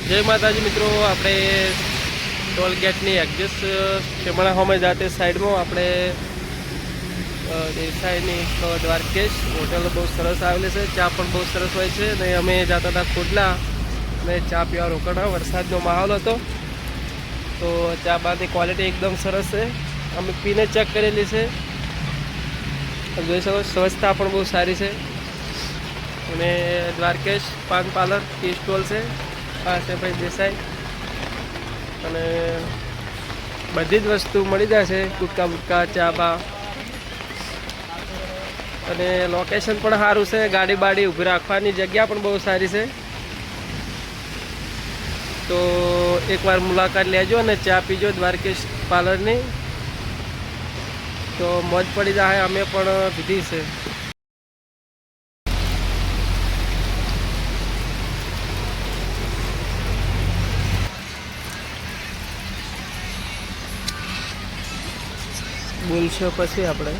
જય માતાજી મિત્રો, આપણે ટોલ ગેટની એક્ઝેક્ટ શેમણા હોમે જાતે સાઈડમાં આપણે દેસાઈની દ્વારકેશ હોટલ બહુ સરસ આવેલી છે. ચા પણ બહુ સરસ હોય છે. અને અમે જતા હતા ખોડલા અને ચા પીવા રોકાણા. વરસાદનો માહોલ હતો તો ચા બાની ક્વોલિટી એકદમ સરસ છે. અમે પીને ચેક કરેલી છે. જોઈ શકો સ્વચ્છતા પણ બહુ સારી છે. અને દ્વારકેશ પાન પાર્લર ટી સ્ટોલ છે. આ છે ભાઈ દેસાઈ અને બધી જ વસ્તુ મળી જશે. ગુટકા બુટકા ચા બા અને લોકેશન પણ સારું છે. ગાડી બાડી ઊભી રાખવાની જગ્યા પણ બહુ સારી છે. તો એકવાર મુલાકાત લેજો અને ચા પીજો દ્વારકેશ પાર્લરની, તો મોજ પડી જાય. અમે પણ પીધી છે. બોલશો પછી આપણે